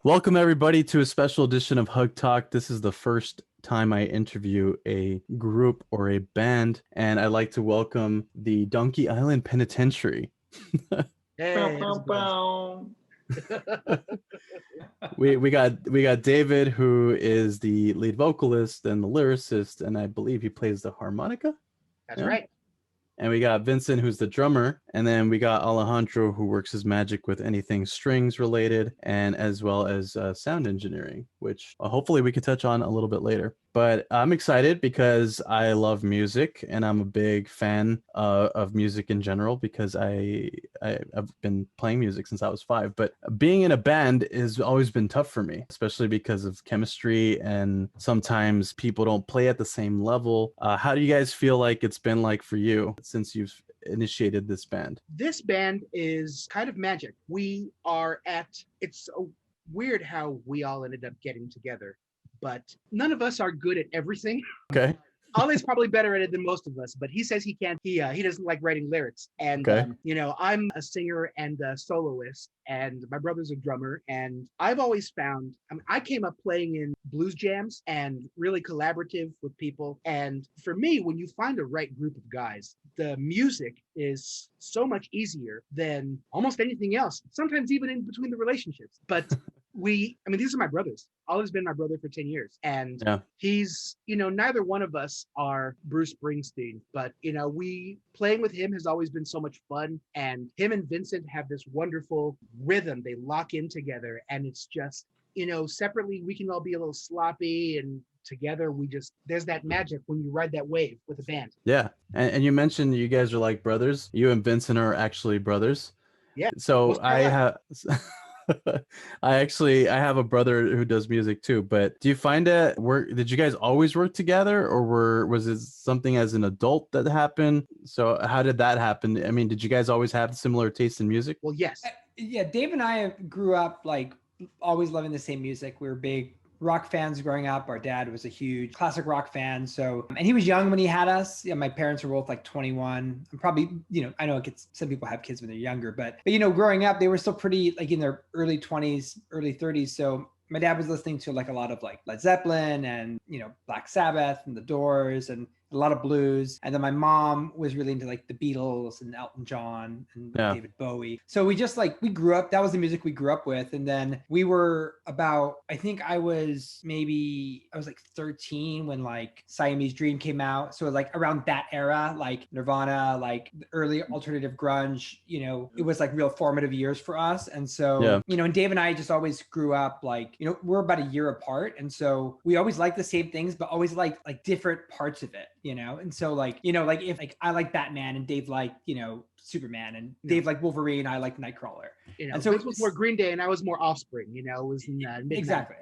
Welcome everybody to a special edition of Hug Talk. This is the first time I interview a group or a band, and I'd like to welcome the Donkey Island Penitentiary. Hey, we got David, who is the lead vocalist and the lyricist, and I believe he plays the harmonica. That's right. And we got Vincent, who's the drummer. And then we got Alejandro, who works his magic with anything strings related, and as well as sound engineering, which hopefully we can touch on a little bit later. But I'm excited because I love music and I'm a big fan of music in general because I've been playing music since I was 5. But being in a band has always been tough for me, especially because of chemistry and sometimes people don't play at the same level. How do you guys feel like it's been like for you since you've initiated this band? This band is kind of magic. It's so weird how we all ended up getting together, but none of us are good at everything. Okay. Ollie's probably better at it than most of us, but he says he can't. He doesn't like writing lyrics. And, okay. I'm a singer and a soloist, and my brother's a drummer. And I've always found, I came up playing in blues jams and really collaborative with people. And for me, when you find a right group of guys, the music is so much easier than almost anything else, sometimes even in between the relationships. But these are my brothers. Ollie's been my brother for 10 years. And he's, neither one of us are Bruce Springsteen, but, playing with him has always been so much fun. And him and Vincent have this wonderful rhythm. They lock in together, and it's just, separately, we can all be a little sloppy, and together there's that magic when you ride that wave with a band. Yeah. And you mentioned you guys are like brothers. You and Vincent are actually brothers. Yeah. So I have a brother who does music too, but do you find did you guys always work together, or was it something as an adult that happened? So how did that happen? I mean, did you guys always have similar taste in music? Well, yes. Yeah, Dave and I grew up like always loving the same music. We were big rock fans growing up. Our dad was a huge classic rock fan. So, and he was young when he had us. Yeah, my parents were both like 21. I'm probably, I know some people have kids when they're younger, but growing up, they were still pretty like in their early 20s, early 30s. So my dad was listening to like a lot of like Led Zeppelin and, Black Sabbath and The Doors and a lot of blues. And then my mom was really into like the Beatles and Elton John and David Bowie. So we just we grew up, that was the music we grew up with. And then we were I think I was like 13 when like Siamese Dream came out. So like around that era, like Nirvana, like early alternative grunge, it was like real formative years for us. And so, and Dave and I just always grew up like, we're about a year apart. And so we always liked the same things, but always like different parts of it. And so if like I like Batman and Dave liked, Superman, and Dave liked Wolverine, I like Nightcrawler. And so it was more Green Day and I was more Offspring, it was in exactly.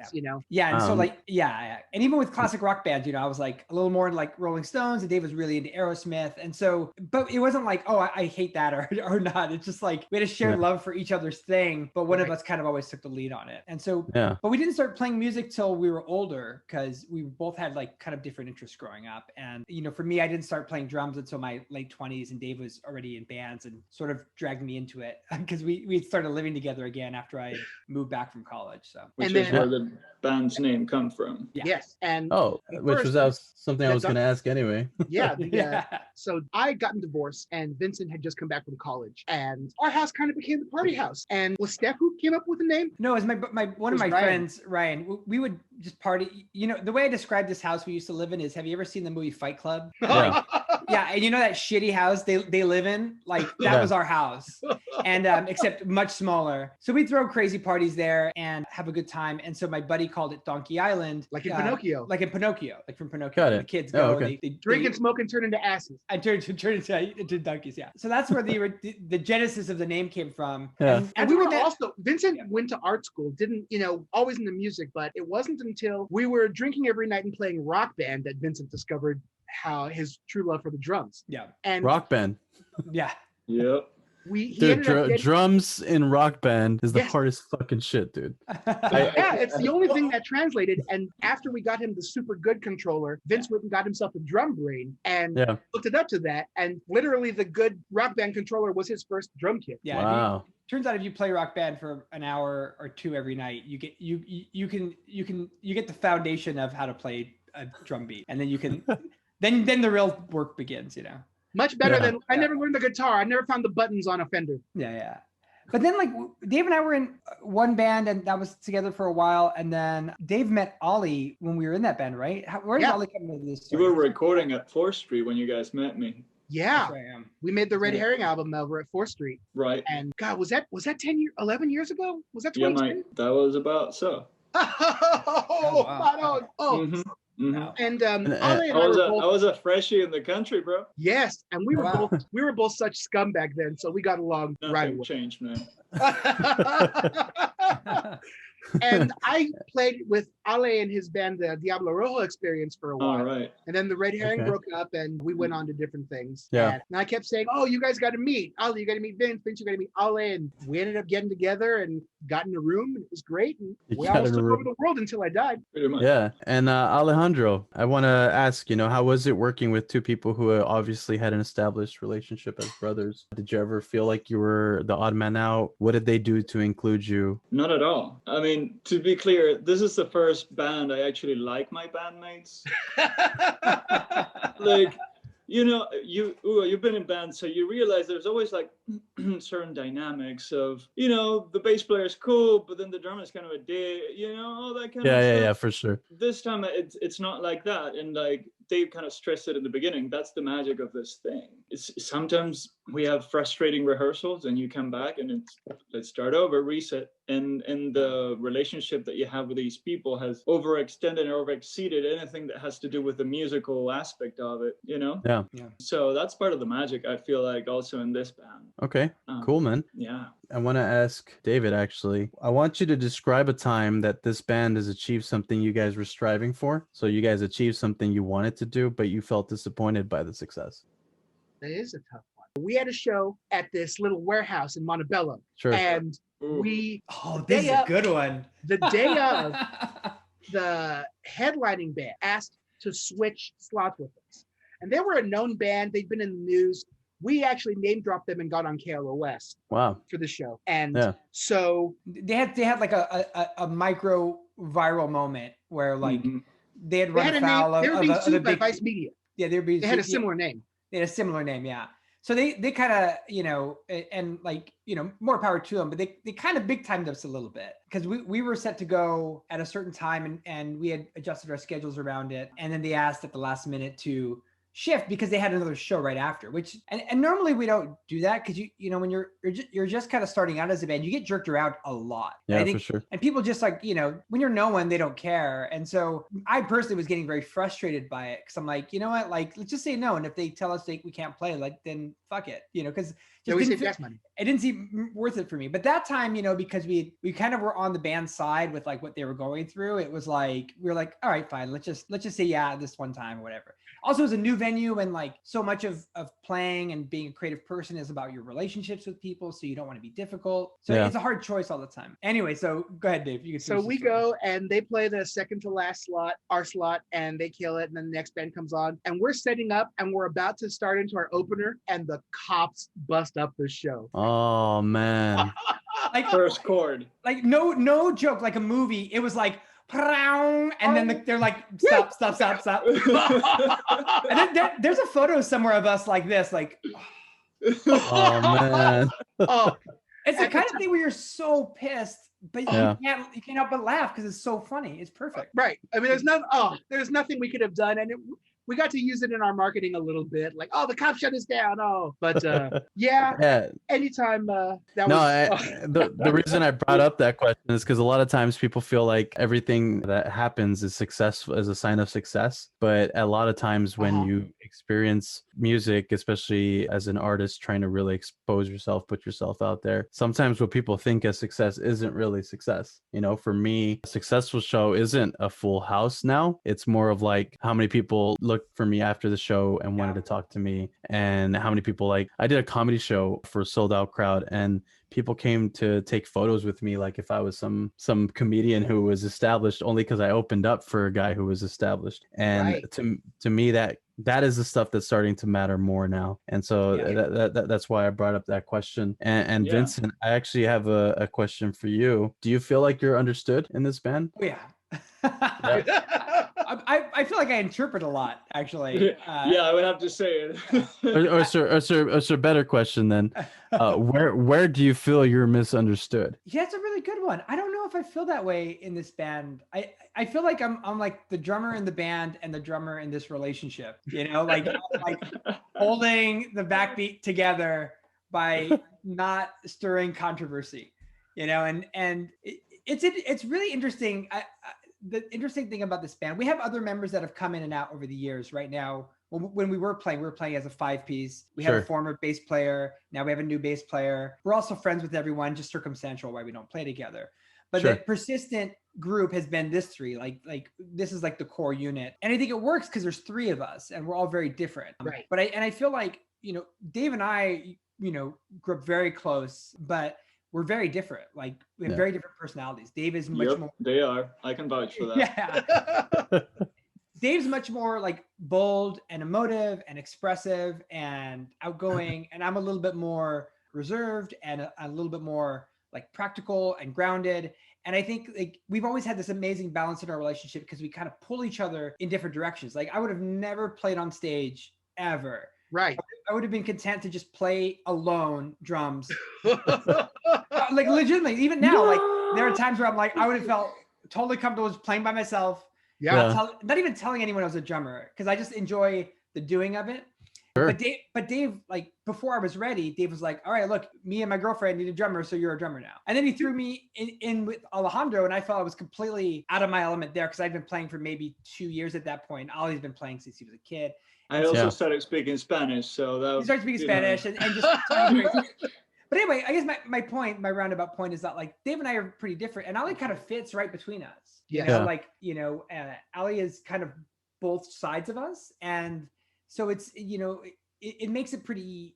Yeah. And so and even with classic rock bands, I was like a little more like Rolling Stones, and Dave was really into Aerosmith. And so, but it wasn't like, oh, I hate that or not. It's just like we had a shared love for each other's thing, but one of us kind of always took the lead on it. And so, but we didn't start playing music till we were older because we both had like kind of different interests growing up. And, for me, I didn't start playing drums until my late 20s, and Dave was already in bands and sort of dragged me into it because we started living together again after I moved back from college. So, which is where the band's name comes from. Yeah. Yes. And which was something I was going to ask anyway. So I gotten divorced, and Vincent had just come back from college, and our house kind of became the party house. And was Steph who came up with the name? No, it was one of my friends, Ryan. We would just party. The way I describe this house we used to live in is, have you ever seen the movie Fight Club? Yeah, and that shitty house they live in, like that was our house, and except much smaller. So we'd throw crazy parties there and have a good time. And so my buddy called it Donkey Island, like in Pinocchio, like from Pinocchio. The kids go, they drink and smoke and turn into asses. I turn into donkeys. Yeah. So that's where the genesis of the name came from. Yeah. And we were also Vincent went to art school, didn't always into music, but it wasn't until we were drinking every night and playing Rock Band that Vincent discovered how his true love for the drums. Yeah. And Rock Band. Yeah. Yep. he ended up getting, drums in rock band is the Yes. hardest fucking shit, dude. yeah, it's the only thing that translated. And after we got him the super good controller, Vince went and got himself a drum brain and Yeah. hooked it up to that. And literally the good rock band controller was his first drum kit. Yeah. Wow. Turns out if you play Rock Band for an hour or two every night, you get you get the foundation of how to play a drum beat, and then you can then the real work begins. Much better Yeah. than I never learned the guitar. I never found the buttons on a Fender. Yeah. But then like Dave and I were in one band, and that was together for a while, and then Dave met Ollie when we were in that band, right? Where does Yeah. Ollie come into this You story? were recording at 4th Street when you guys met me, Yeah, That's where I am. we made the Red Yeah. Herring album over at 4th Street. right? And God, was that 11 years ago? Was that Yeah, 2010? Mike, that was about so. Oh, wow. spot on. Oh, Mhm, mhm. Wow. and And, Ollie and I I was were a both. I was a freshie in the country, bro. Yes, and Wow. we were both such scum back then, so we got along right Nothing away. changed, man. And I played with Ale and his band, the Diablo Rojo Experience, for a while. All right. And then the Red Herring Okay. broke up, and we went on to different things. Yeah. And I kept saying, "Oh, you guys got to meet Ale. You got to meet Vince. Vince, you got to meet Ale." And we ended up getting together and got in a room, and it was great. And You we got almost in a took room. over the world until I died. Pretty much. Yeah. And Alejandro, I want to ask, how was it working with two people who obviously had an established relationship as brothers? Did you ever feel like you were the odd man out? What did they do to include you? Not at all. I mean, to be clear, this is the first band I actually like my bandmates. Like, you've been in bands, so you realize there's always like certain dynamics of, the bass player is cool, but then the drummer is kind of a dick, all that kind of stuff. Yeah, for sure. This time it's not like that, and like Dave kind of stressed it in the beginning. That's the magic of this thing. It's sometimes we have frustrating rehearsals, and you come back and let's start over, reset, and the relationship that you have with these people has overextended or overexceeded anything that has to do with the musical aspect of it. Yeah. So that's part of the magic, I feel like, also in this band. Okay. Cool, man. Yeah. I want to ask David, actually. I want you to describe a time that this band has achieved something you guys were striving for. So you guys achieved something you wanted to do, but you felt disappointed by the success. That is a tough one. We had a show at this little warehouse in Montebello, Sure. and Ooh. Oh, this this is is a a good one. the day of, the headlining band asked to switch slots with us. And they were a known band. They'd been in the news. We actually name dropped them and got on KLOS Wow. for the show. And Yeah. so They had like a micro viral moment where like Mhm. they had they run had a afoul name. They were of being a sued by big, Vice Media. yeah, they were being They had a sued- similar name. They had a similar name, yeah. So they kind of, and like, more power to them, but they kind of big timed us a little bit because we were set to go at a certain time and we had adjusted our schedules around it. And then they asked at the last minute to shift because they had another show right after, which, and normally we don't do that because when you're just kind of starting out as a band, you get jerked around a lot. Yeah, I think, for sure. and people just like, when you're no one, they don't care. And so I personally was getting very frustrated by it because I'm like, you know what, like, let's just say no. And if they tell us we can't play, like, then fuck it, because Yeah, we saved gas money. it didn't seem worth it for me. But that time, because we kind of were on the band's side with like what they were going through, it was like, we were like, all right, fine. Let's just say, yeah, this one time or whatever. Also, it's a new venue, and like so much of playing and being a creative person is about your relationships with people. So you don't want to be difficult. So Yeah. it's a hard choice all the time. Anyway, so go ahead, Dave. You can So finish we the story. go and they play the second to last slot, our slot, and they kill it. And then the next band comes on, and we're setting up, and we're about to start into our opener, and the cops bust up the show. Oh, man. like First chord. like no joke, like a movie. It was like, "Prong," and then they're like, stop. And then there's a photo somewhere of us like this, like, Oh, man. Oh, it's the kind of thing where you're so pissed, but Yeah. you can't help but laugh because it's so funny. It's perfect. right. I mean, there's nothing we could have done, and we got to use it in our marketing a little bit. Like, oh, the cops shut us down. Oh, but yeah. Yeah. Anytime that No, was. the reason I brought up that question is because a lot of times people feel like everything that happens is successful as a sign of success. But a lot of times when you experience music, especially as an artist trying to really expose yourself, put yourself out there, sometimes what people think as success isn't really success. For me, a successful show isn't a full house now. It's more of like how many people look looked for me after the show and wanted to talk to me, and how many people, like, I did a comedy show for a sold out crowd, and people came to take photos with me like if I was some comedian who was established, only because I opened up for a guy who was established. And Right. to me, that is the stuff that's starting to matter more now. And so that's why I brought up that question. And Yeah. Vincent, I actually have a question for you. Do you feel like you're understood in this band? Oh, yeah. I feel like I interpret a lot, actually. Yeah, I would have to say it. Or a better question then. Where do you feel you're misunderstood? Yeah, it's a really good one. I don't know if I feel that way in this band. I feel like I'm like the drummer in the band and the drummer in this relationship, you know, like holding the backbeat together by not stirring controversy, you know, and it's really interesting. The interesting thing about this band, we have other members that have come in and out over the years. Right now, when we were playing as a 5-piece. We have a former bass player. Now we have a new bass player. We're also friends with everyone, just circumstantial why we don't play together. But the persistent group has been this three. Like this is like the core unit. And I think it works because there's 3 of us and we're all very different. Right. But I feel like, you know, Dave and I, you know, grew up very close, but we're very different. Like we have very different personalities. Dave is much more. They are. I can vouch for that. Yeah. Dave's much more like bold and emotive and expressive and outgoing, and I'm a little bit more reserved and a little bit more like practical and grounded. And I think like we've always had this amazing balance in our relationship because we kind of pull each other in different directions. Like I would have never played on stage ever. Right. I would have been content to just play alone drums. Like legitimately, even now, like there are times where I'm like, I would have felt totally comfortable just playing by myself. Yeah. Not even telling anyone I was a drummer because I just enjoy the doing of it. Sure. But Dave, like before I was ready, Dave was like, all right, look, me and my girlfriend need a drummer, so you're a drummer now. And then he threw me in with Alejandro, and I felt I was completely out of my element there because I'd been playing for maybe 2 years at that point. Ollie's been playing since he was a kid. I also started speaking Spanish, so that he started speaking Spanish and just. But anyway, I guess my roundabout point is that like Dave and I are pretty different, and Ollie kind of fits right between us. Yeah. You know, like, you know, Ollie is kind of both sides of us. And so it's, you know, it makes it pretty,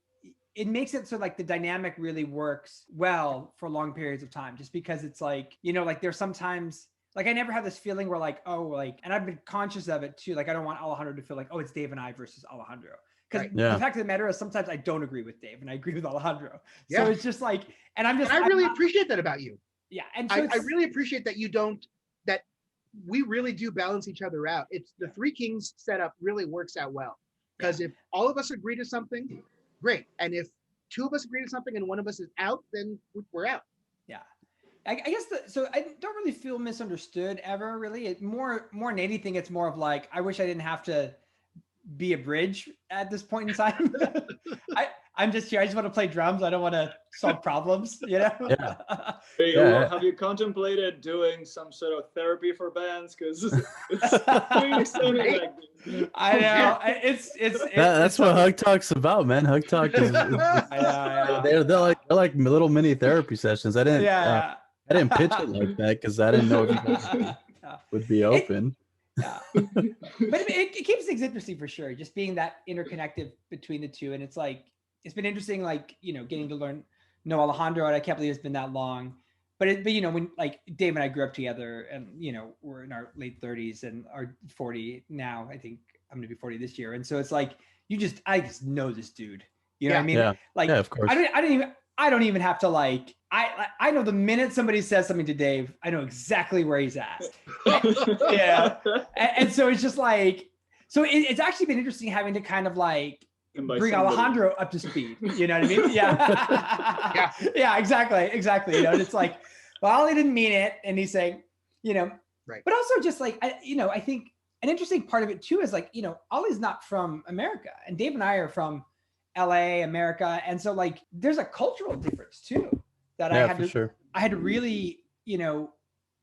it makes it so like the dynamic really works well for long periods of time, just because it's like, you know, like there's sometimes like I never have this feeling where like, oh, like, and I've been conscious of it too. Like I don't want Alejandro to feel like, oh, it's Dave and I versus Alejandro. Because the fact of the matter is sometimes I don't agree with Dave and I agree with Alejandro. So it's just like, and I really appreciate that about you. Yeah. And so I really appreciate that that we really do balance each other out. It's the Three Kings setup really works out well. Because if all of us agree to something, great. And if 2 of us agree to something and 1 of us is out, then we're out. Yeah. I guess so I don't really feel misunderstood ever, really. It more than anything, it's more of like, I wish I didn't have to be a bridge at this point in time. I'm just here. I just want to play drums. I don't want to solve problems, you know? Have you contemplated doing some sort of therapy for bands? Because it's really sounding like this. I know. That's what Hug Talk's about, man. Hug Talk is they're like little mini therapy sessions. I didn't pitch it like that because I didn't know if you guys would be open. But it keeps things interesting for sure. Just being that interconnected between the 2, and it's like it's been interesting, like, you know, getting to know Alejandro, and I can't believe it's been that long. But you know, when like Dave and I grew up together, and you know, we're in our late 30s and are 40 now. I think I'm gonna be 40 this year, and so it's like I just know this dude. You know what I mean? Yeah. Like, of course. I don't even have to like. I know the minute somebody says something to Dave, I know exactly where he's at. Yeah, and so it's just like, so it's actually been interesting having to kind of like bring Alejandro up to speed. You know what I mean? Yeah, yeah, exactly. You know, and it's like, well, he didn't mean it, and he's saying, you know, right. But also just like, I think an interesting part of it too is like, you know, Ollie's not from America, and Dave and I are from LA, America, and so like, there's a cultural difference too that I had to really, you know,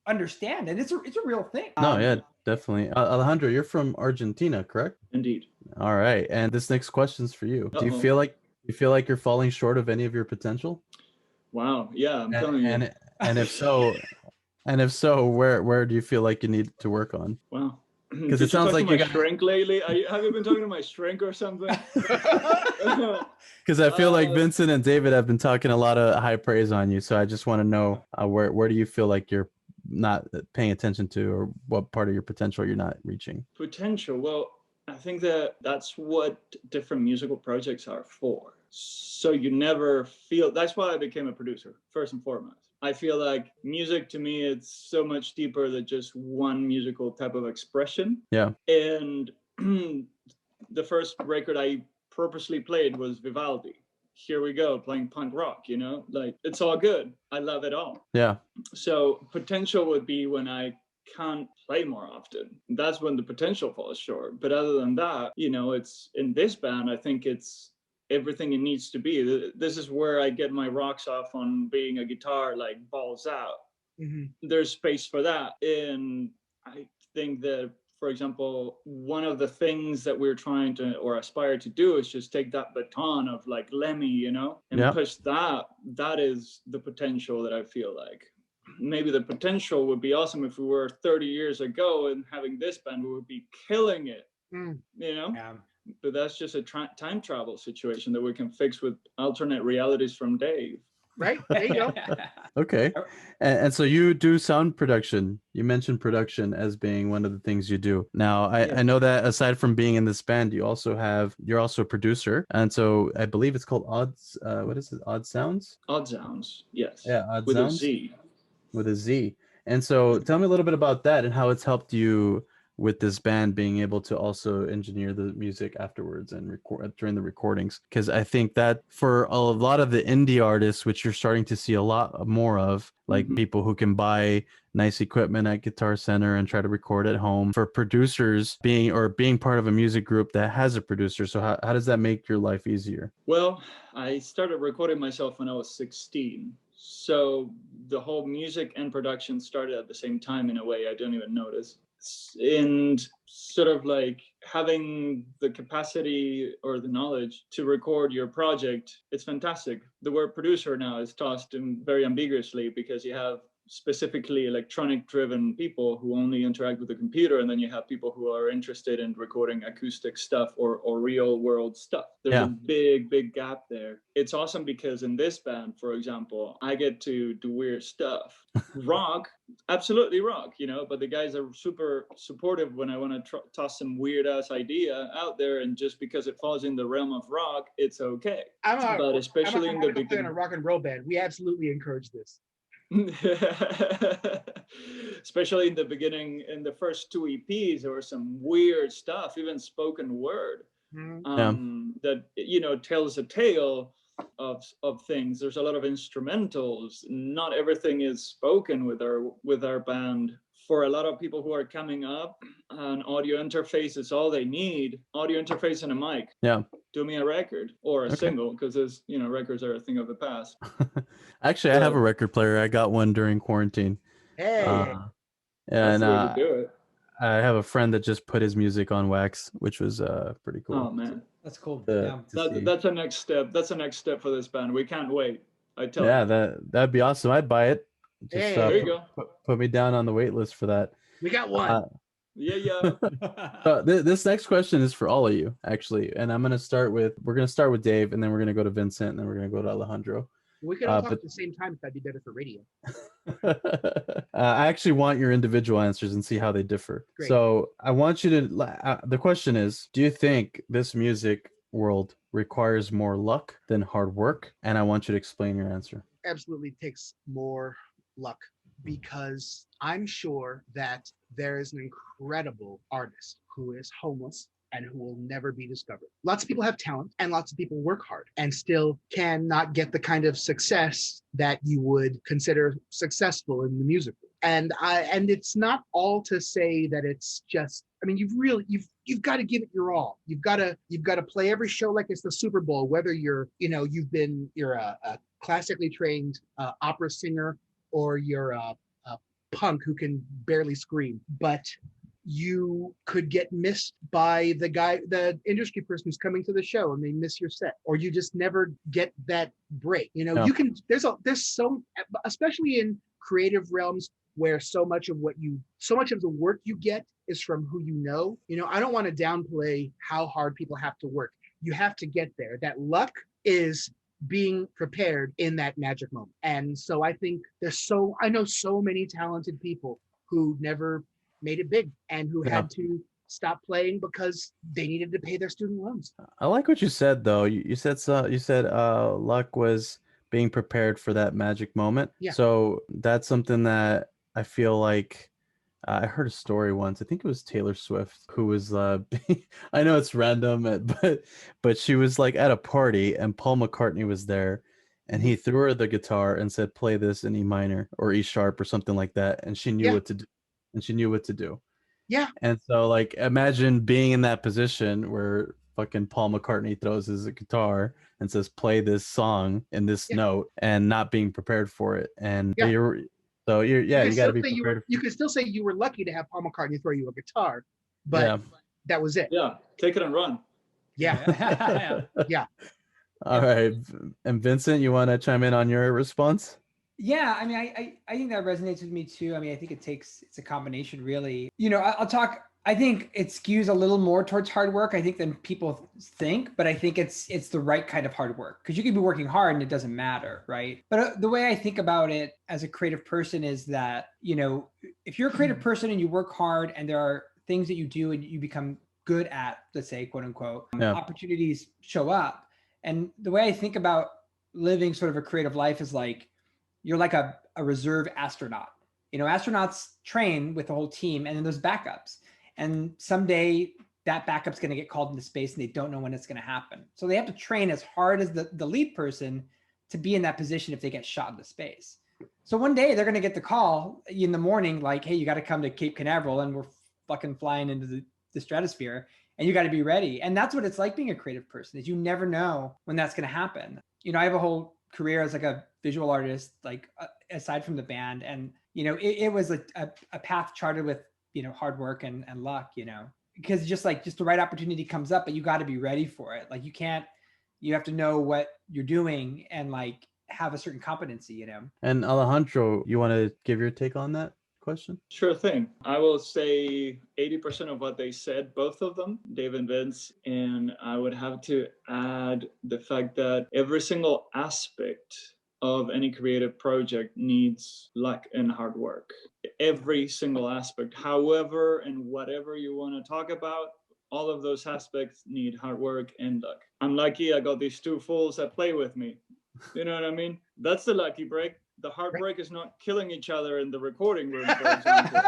understand, and it's a real thing. No, definitely. Alejandro, you're from Argentina, correct? Indeed. All right, and this next question's for you. Do you feel like you're falling short of any of your potential? Wow. Yeah, I'm telling you. And if so, where do you feel like you need to work on? Wow. Because Did it sounds you like talk you to my got. shrink lately? Have you been talking to my shrink or something? Because I feel like Uh, Vincent and David have been talking a lot of high praise on you. So I just want to know where do you feel like you're not paying attention to, or what part of your potential you're not reaching? Potential. Well, I think that's what different musical projects are for. So you never feel. That's why I became a producer, first and foremost. I feel like music to me, it's so much deeper than just one musical type of expression. Yeah. And the first record I purposely played was Vivaldi. Here we go, playing punk rock, like it's all good. I love it all. Yeah. So potential would be when I can't play more often. That's when the potential falls short. But other than that, it's in this band, I think it's everything it needs to be. This is where I get my rocks off on being a guitar, like balls out. Mm-hmm. There's space for that. And I think that, for example, one of the things that we're trying to or aspire to do is just take that baton of like Lemmy, and push that. That is the potential that I feel like. Maybe the potential would be awesome if we were 30 years ago and having this band, we would be killing it, Yeah. But that's just a time travel situation that we can fix with alternate realities from Dave. Right? There you go. Okay. And so you do sound production. You mentioned production as being one of the things you do. Now, I know that aside from being in this band, you're also a producer. And so I believe it's called what is it? Odd Sounds? Odd Sounds, yes. Yeah, Odd with Sounds. A Z. With a Z. And so tell me a little bit about that and how it's helped you with this band being able to also engineer the music afterwards and record during the recordings. Because I think that for a lot of the indie artists, which you're starting to see a lot more of, like people who can buy nice equipment at Guitar Center and try to record at home, for producers being part of a music group that has a producer. So how does that make your life easier? Well, I started recording myself when I was 16. So the whole music and production started at the same time in a way I don't even notice. And sort of like having the capacity or the knowledge to record your project, it's fantastic. The word producer now is tossed in very ambiguously because you have specifically electronic driven people who only interact with the computer, and then you have people who are interested in recording acoustic stuff or real world stuff. There's a big gap there. It's awesome because in this band, for example, I get to do weird stuff. Rock, absolutely rock, but the guys are super supportive when I want to toss some weird ass idea out there, and just because it falls in the realm of rock, it's okay. But especially in the beginning, a rock and roll band, we absolutely encourage this. Especially in the beginning, in the first 2 EPs, there was some weird stuff, even spoken word, that tells a tale of things. There's a lot of instrumentals. Not everything is spoken with our band. For a lot of people who are coming up, an audio interface is all they need. Audio interface and a mic. Yeah. Do me a record or a single, because records are a thing of the past. Actually, I have a record player. I got one during quarantine. Hey. That's the way to do it. I have a friend that just put his music on wax, which was pretty cool. Oh man, that's cool. That's a next step. That's a next step for this band. We can't wait. I tell you. Yeah, that'd be awesome. I'd buy it. Just, there you go. Put me down on the wait list for that. We got one. Yeah. This next question is for all of you, actually, and we're gonna start with Dave, and then we're gonna go to Vincent, and then we're gonna go to Alejandro. We could all talk at the same time if that'd be better for radio. I actually want your individual answers and see how they differ. Great. So I want you to. The question is, do you think this music world requires more luck than hard work? And I want you to explain your answer. Absolutely takes more luck, because I'm sure that there is an incredible artist who is homeless and who will never be discovered. Lots of people have talent and lots of people work hard and still cannot get the kind of success that you would consider successful in the music world. And it's not all to say that it's just, I mean, you've got to give it your all. You've got to play every show like it's the Super Bowl, whether you're a classically trained opera singer, or you're a punk who can barely scream, but you could get missed by the industry person who's coming to the show, and they miss your set, or you just never get that break. You can, there's so, especially in creative realms where so much of the work you get is from who you know. You know, I don't want to downplay how hard people have to work. You have to get there. That luck is being prepared in that magic moment. And so I think I know so many talented people who never made it big and who Yeah. had to stop playing because they needed to pay their student loans. I like what you said though. You said luck was being prepared for that magic moment. Yeah. So that's something that I feel like I heard a story once. I think it was Taylor Swift who was I know it's random, but she was like at a party and Paul McCartney was there and he threw her the guitar and said play this in E minor or E sharp or something like that, and she knew Yeah. what to do. And she knew what to do. Yeah. And so like imagine being in that position where fucking Paul McCartney throws his guitar and says play this song in this Yeah. note and not being prepared for it. And Yeah. you got to be prepared. You could still say you were lucky to have Paul McCartney throw you a guitar, but that was it. Yeah, take it and run. Yeah. Yeah. All right. And Vincent, you want to chime in on your response? Yeah, I mean, I think that resonates with me too. I mean, I think it's a combination, really. You know, I'll talk. I think it skews a little more towards hard work, I think, than people think. But I think it's the right kind of hard work, because you can be working hard and it doesn't matter, right? But the way I think about it as a creative person is that, you know, if you're a creative person and you work hard and there are things that you do and you become good at, let's say, quote unquote, opportunities show up. And the way I think about living sort of a creative life is like, you're like a reserve astronaut. You know, astronauts train with the whole team and then there's backups. And someday that backup's going to get called into space and they don't know when it's going to happen. So they have to train as hard as the lead person to be in that position if they get shot into space. So one day they're going to get the call in the morning, like, hey, you got to come to Cape Canaveral and we're fucking flying into the stratosphere and you got to be ready. And that's what it's like being a creative person, is you never know when that's going to happen. You know, I have a whole career as like a visual artist, like aside from the band. And, you know, it was a path charted with, you know, hard work and luck, you know, because just the right opportunity comes up, but you got to be ready for it. Like you have to know what you're doing and like have a certain competency, you know. And Alejandro, you want to give your take on that question? Sure thing. I will say 80% of what they said, both of them, Dave and Vince, and I would have to add the fact that every single aspect of any creative project needs luck and hard work. Every single aspect, however and whatever you want to talk about, all of those aspects need hard work and luck. I'm lucky I got these two fools that play with me. You know what I mean? That's the lucky break. The hard break is not killing each other in the recording room, for example.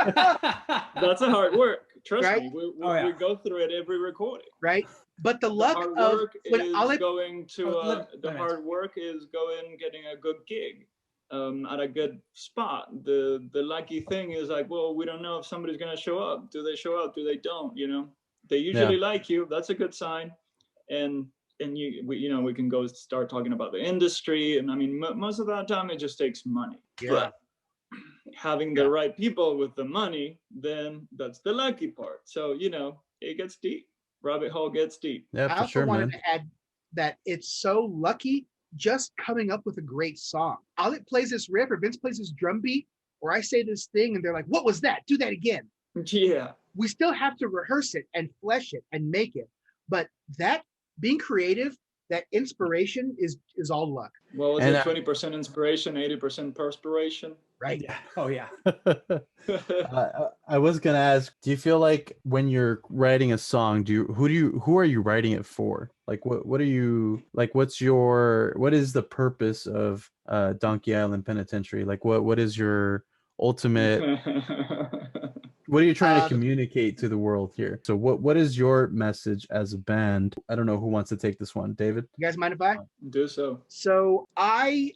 That's a hard work. Trust me. We go through it every recording. Right. But the luck hard of work is going to the hard work is going getting a good gig at a good spot. The lucky thing is like, well, we don't know if somebody's going to show up. Do they show up? Do they don't? You know, they usually like you. That's a good sign. And we can go start talking about the industry. And I mean, most of that time, it just takes money. Yeah. But having the right people with the money, then that's the lucky part. So, you know, it gets deep. Rabbit hole gets deep. Yeah, I also wanted to add that it's so lucky just coming up with a great song. Alec plays this riff or Vince plays this drum beat, or I say this thing and they're like, what was that? Do that again. Yeah. We still have to rehearse it and flesh it and make it. But that being creative, that inspiration is all luck. Well, was it 20% inspiration, 80% perspiration? Right. Yeah. Oh yeah. I was gonna ask, do you feel like when you're writing a song, who are you writing it for? Like what are you like? What is the purpose of Donkey Island Penitentiary? Like what is your ultimate? What are you trying to communicate to the world here? So what is your message as a band? I don't know who wants to take this one. David? You guys mind if I? Do so. So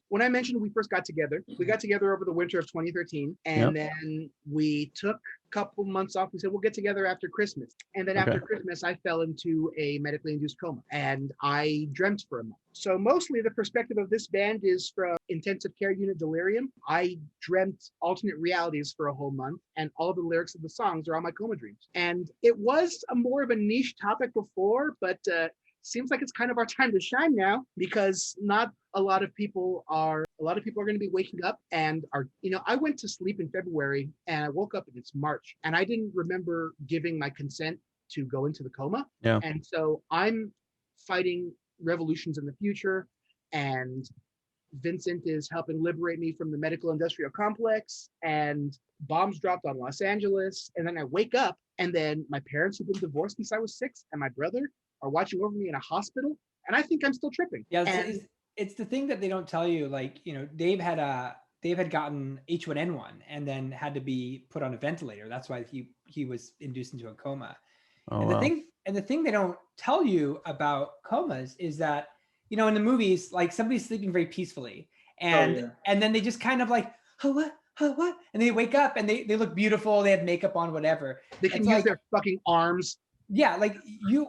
when I mentioned we first got together, we got together over the winter of 2013. And then we took a couple months off. We said, we'll get together after Christmas. And then after Christmas, I fell into a medically induced coma and I dreamt for a month. So mostly the perspective of this band is from intensive care unit delirium. I dreamt alternate realities for a whole month and all the lyrics of the songs are all my coma dreams. And it was more of a niche topic before, but seems like it's kind of our time to shine now, because not a lot of people are going to be waking up and are, I went to sleep in February and I woke up and it's March, and I didn't remember giving my consent to go into the coma. Yeah. And so I'm fighting revolutions in the future, and Vincent is helping liberate me from the medical industrial complex, and bombs dropped on Los Angeles. And then I wake up, and then my parents have been divorced since I was 6, and my brother are watching over me in a hospital, and I think I'm still tripping. Yeah, And it's the thing that they don't tell you. Like, Dave had gotten H1N1 and then had to be put on a ventilator. That's why he was induced into a coma. Oh, and the thing they don't tell you about comas is that, in the movies, like somebody's sleeping very peacefully, and then they just kind of like, oh, what? And they wake up and they look beautiful. They have makeup on, whatever. They can use their fucking arms. Yeah, like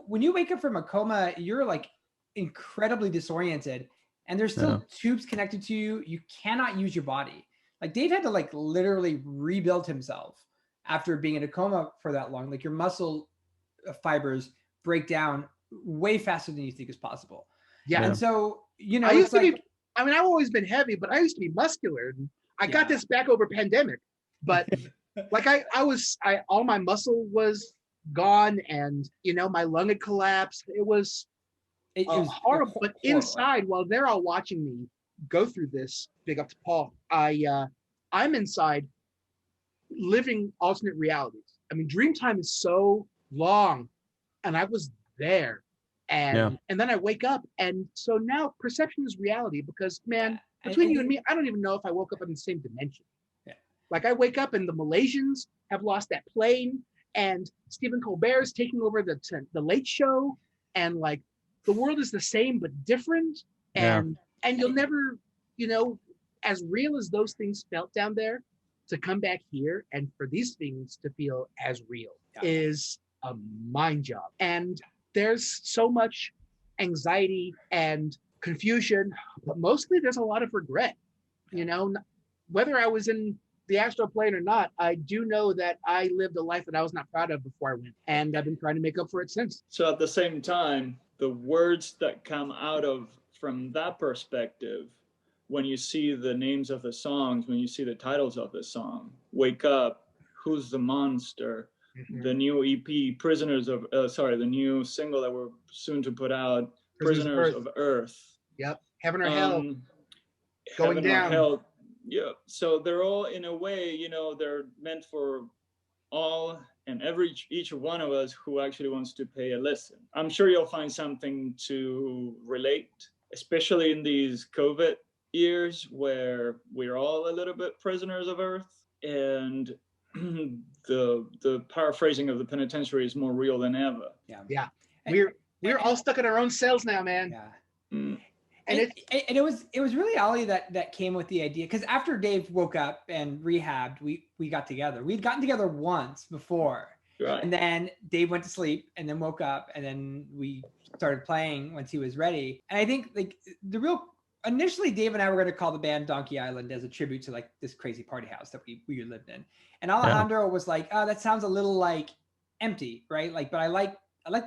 when you wake up from a coma, you're like incredibly disoriented, and there's still tubes connected to you. You cannot use your body. Like Dave had to like literally rebuild himself after being in a coma for that long. Like your muscle fibers break down way faster than you think is possible. Yeah. And so, I used to be, I've always been heavy, but I used to be muscular. And I got this back over pandemic, but like all my muscle was gone, and my lung had collapsed. It was horrible. But inside, while they're all watching me go through this, big up to Paul, I'm inside living alternate realities. Dreamtime is so long, and I was there, and then I wake up, and so now perception is reality, because man, between you and me, I don't even know if I woke up in the same dimension. Like I wake up and the Malaysians have lost that plane, and Stephen Colbert is taking over the Late Show, and like the world is the same but different, and you'll never, as real as those things felt down there, to come back here and for these things to feel as real is a mind job. And there's so much anxiety and confusion, but mostly there's a lot of regret. Whether I was in the astral plane or not, I do know that I lived a life that I was not proud of before I went, and I've been trying to make up for it since. So at the same time, the words that come out from that perspective, when you see the names of the songs, when you see the titles of the song, Wake Up, Who's the Monster, the new EP, the new single that we're soon to put out, Prisoners of Earth. Yep, Heaven or Hell. Going down. Hell. Yeah, so they're all, in a way, they're meant for all and each one of us who actually wants to pay a listen. I'm sure you'll find something to relate, especially in these COVID years where we're all a little bit prisoners of Earth, and the paraphrasing of the penitentiary is more real than ever. Yeah. We're all stuck in our own cells now, man. Yeah. And it was really Ollie that came with the idea, because after Dave woke up and rehabbed, we got together. We'd gotten together once before, right. And then Dave went to sleep and then woke up, and then we started playing once he was ready. And I think like initially Dave and I were going to call the band Donkey Island as a tribute to like this crazy party house that we lived in. And Alejandro was like, oh, that sounds a little like empty, right? Like, but I like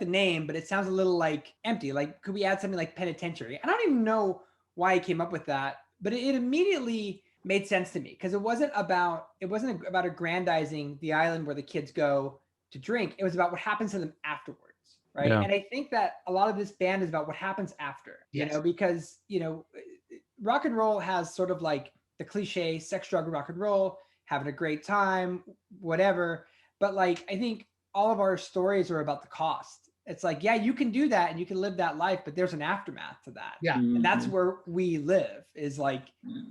the name, but it sounds a little like empty. Like, could we add something like penitentiary? I don't even know why he came up with that, but it immediately made sense to me, because it wasn't about aggrandizing the island where the kids go to drink. It was about what happens to them afterwards, right? Yeah. And I think that a lot of this band is about what happens after, because rock and roll has sort of like the cliche sex, drug, rock and roll, having a great time, whatever. But like, I think all of our stories are about the cost. It's like, yeah, you can do that and you can live that life, but there's an aftermath to that. Yeah. And that's where we live, is like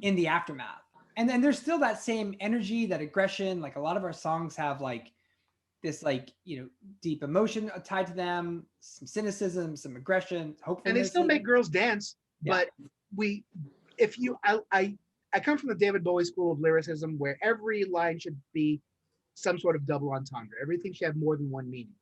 in the aftermath. And then there's still that same energy, that aggression. Like a lot of our songs have like this, like, deep emotion tied to them, some cynicism, some aggression, hopefulness. And they still make girls dance, but I come from the David Bowie school of lyricism, where every line should be some sort of double entendre. Everything should have more than one meaning.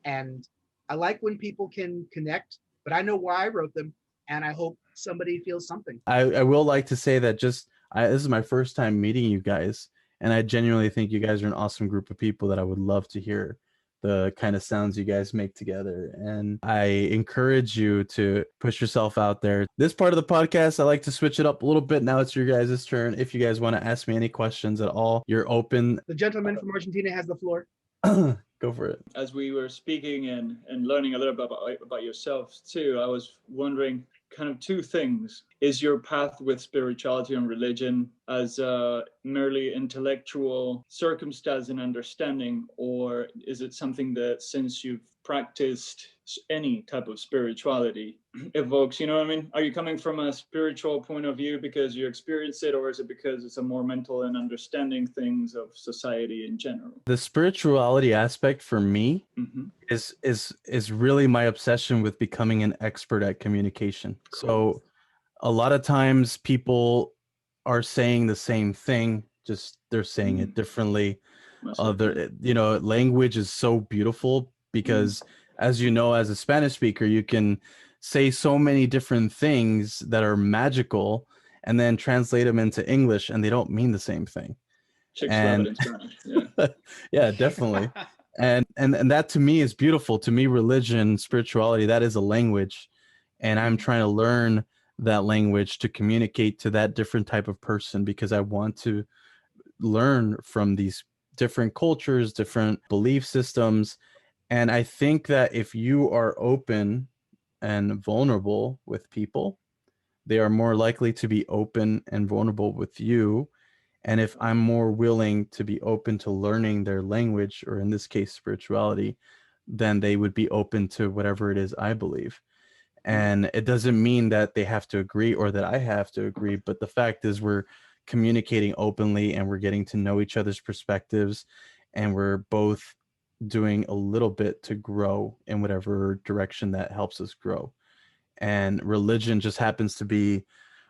And I like when people can connect, but I know why I wrote them, and I hope somebody feels something. I will like to say that this is my first time meeting you guys, and I genuinely think you guys are an awesome group of people that I would love to hear the kind of sounds you guys make together. And I encourage you to push yourself out there. This part of the podcast, I like to switch it up a little bit. Now it's your guys' turn. If you guys want to ask me any questions at all, you're open. The gentleman from Argentina has the floor. Go for it. As we were speaking and learning a little bit about yourselves too, I was wondering kind of two things. Is your path with spirituality and religion as a merely intellectual circumstance and understanding, or is it something that, since you've practiced any type of spirituality, evokes, you know what I mean? Are you coming from a spiritual point of view because you experience it, or is it because it's a more mental and understanding things of society in general? The spirituality aspect for me is really my obsession with becoming an expert at communication. Cool. So a lot of times people are saying the same thing, just they're saying it differently. Language is so beautiful because, as you know, as a Spanish speaker, you can say so many different things that are magical and then translate them into English, and they don't mean the same thing. Chicks love it in Spanish. Yeah. Yeah, definitely. And that to me is beautiful. To me, religion, spirituality, that is a language, and I'm trying to learn that language to communicate to that different type of person, because I want to learn from these different cultures, different belief systems. And I think that if you are open and vulnerable with people, they are more likely to be open and vulnerable with you. And if I'm more willing to be open to learning their language, or in this case, spirituality, then they would be open to whatever it is I believe. And it doesn't mean that they have to agree or that I have to agree, but the fact is we're communicating openly and we're getting to know each other's perspectives, and we're both doing a little bit to grow in whatever direction that helps us grow. And religion just happens to be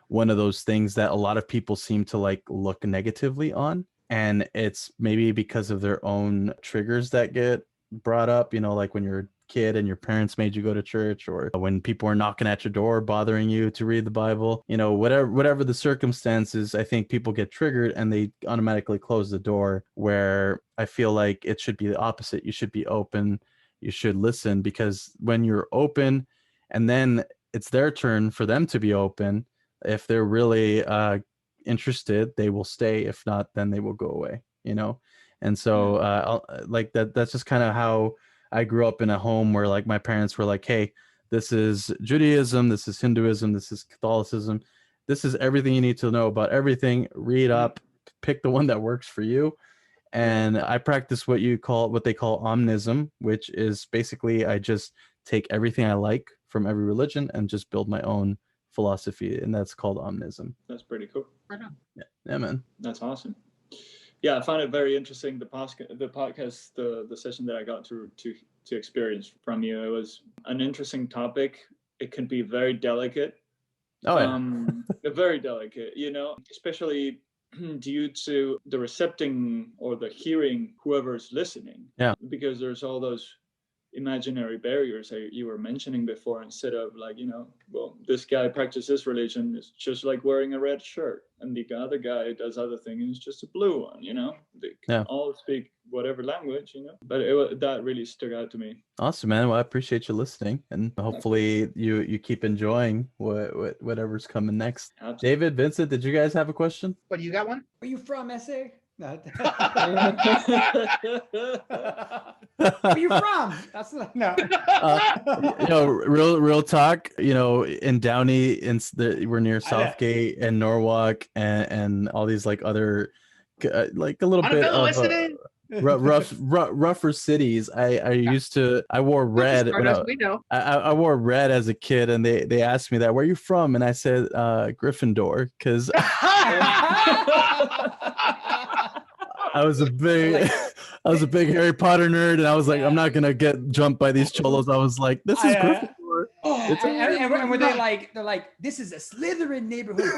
one of those things that a lot of people seem to like look negatively on. And it's maybe because of their own triggers that get brought up, like when you're a kid and your parents made you go to church, or when people are knocking at your door bothering you to read the Bible, whatever the circumstances. I think people get triggered and they automatically close the door, where I feel like it should be the opposite. You should be open, you should listen, because when you're open and then it's their turn for them to be open, if they're really interested, they will stay. If not, then they will go away, And so like that's just kind of how I grew up, in a home where like my parents were like, hey, this is Judaism, this is Hinduism, this is Catholicism, this is everything you need to know about everything. Read up, pick the one that works for you. And I practice what they call omnism, which is basically I just take everything I like from every religion and just build my own philosophy, and that's called omnism. That's pretty cool. Right on. Yeah, man. That's awesome. Yeah, I found it very interesting. The podcast, the session that I got to experience from you, it was an interesting topic. It can be very delicate. Oh, yeah. Very delicate, especially due to the recepting or the hearing whoever's listening. Yeah. Because there's all those imaginary barriers that you were mentioning before, instead of like, well, this guy practices religion, it's just like wearing a red shirt, and the other guy does other things, it's just a blue one, they can all speak whatever language, but that really stuck out to me. Awesome, man. Well, I appreciate you listening, and hopefully you keep enjoying whatever's coming next. Absolutely. David, Vincent, did you guys have a question? What, you got one? Where you from, SA? No. Where you from? That's no. Real talk. In Downey, we're near Southgate and Norwalk and all these like other like a little bit of rougher cities. I wore red. I wore red as a kid, and they asked me that, where are you from? And I said Gryffindor, because I was a big Harry Potter nerd, and I was like, I'm not gonna get jumped by these cholos. I was like, this is Gryffindor. And were they like, they're like, this is a Slytherin neighborhood.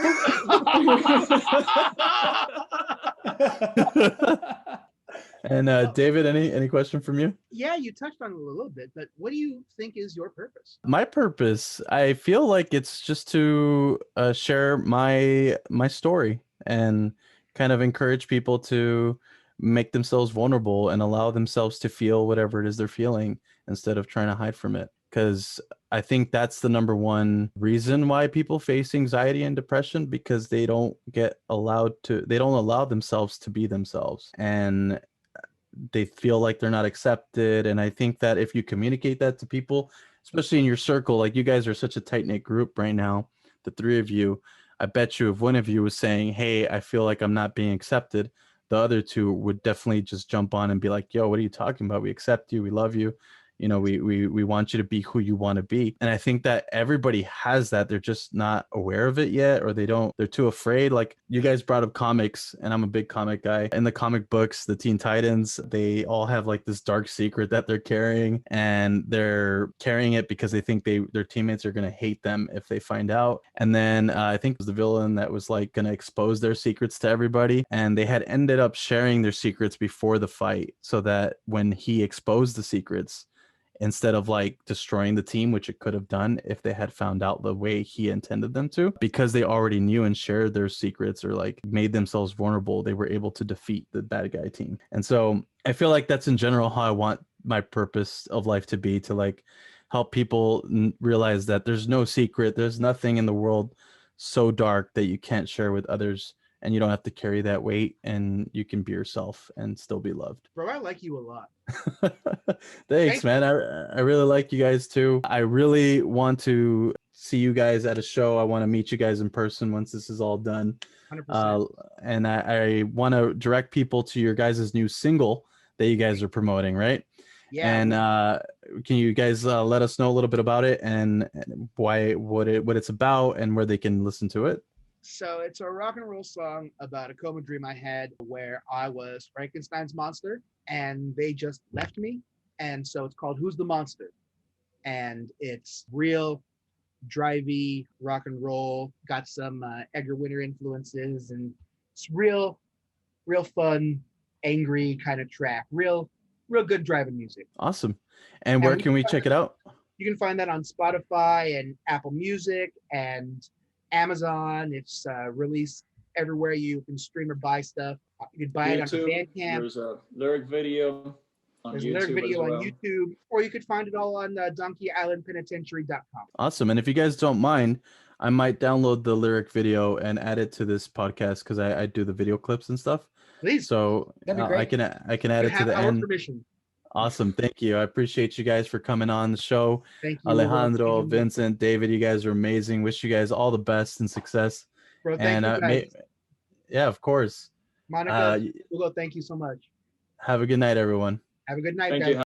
And David, any question from you? Yeah, you touched on it a little bit, but what do you think is your purpose? My purpose, I feel like it's just to share my story and kind of encourage people to make themselves vulnerable and allow themselves to feel whatever it is they're feeling instead of trying to hide from it. Because I think that's the number one reason why people face anxiety and depression, because they don't allow themselves to be themselves, and they feel like they're not accepted. And I think that if you communicate that to people, especially in your circle, like you guys are such a tight-knit group right now, the three of you, I bet you if one of you was saying, hey, I feel like I'm not being accepted, the other two would definitely just jump on and be like, yo, what are you talking about? We accept you. We love you. You know, we want you to be who you want to be. And I think that everybody has that. They're just not aware of it yet, or they're too afraid. Like you guys brought up comics, and I'm a big comic guy. In the comic books, the Teen Titans, they all have like this dark secret that they're carrying, and they're carrying it because they think their teammates are going to hate them if they find out. And then I think it was the villain that was like going to expose their secrets to everybody. And they had ended up sharing their secrets before the fight, so that when he exposed the secrets, instead of like destroying the team, which it could have done if they had found out the way he intended them to, because they already knew and shared their secrets or like made themselves vulnerable, they were able to defeat the bad guy team. And so I feel like that's in general how I want my purpose of life to be, to like help people realize that there's no secret, there's nothing in the world so dark that you can't share with others, and you don't have to carry that weight, and you can be yourself and still be loved. Bro, I like you a lot. Thanks, man. I really like you guys too. I really want to see you guys at a show. I want to meet you guys in person once this is all done. 100%. And I want to direct people to your guys' new single that you guys are promoting, right? Yeah. And can you guys let us know a little bit about it, and what it's about, and where they can listen to it? So it's a rock and roll song about a coma dream I had where I was Frankenstein's monster and they just left me. And so it's called Who's the Monster? And it's real drivey rock and roll, got some Edgar Winter influences, and it's real fun, angry kind of track. Real good driving music. Awesome. And where can we check it out? You can find that on Spotify and Apple Music and Amazon. It's released everywhere you can stream or buy stuff. You can buy it on Bandcamp. There's a lyric video on There's YouTube. a lyric video as well. on YouTube, or you could find it all on donkeyislandpenitentiary.com. Awesome. And if you guys don't mind, I might download the lyric video and add it to this podcast, because I do the video clips and stuff. Please. So That'd be great. I can add it to the end. Permission. Awesome. Thank you. I appreciate you guys for coming on the show. Thank you. Alejandro, Vincent, David, you guys are amazing. Wish you guys all the best and success. Bro, thank you guys. Yeah, of course. Monica, Hugo, thank you so much. Have a good night, everyone. Have a good night, Thank guys. you.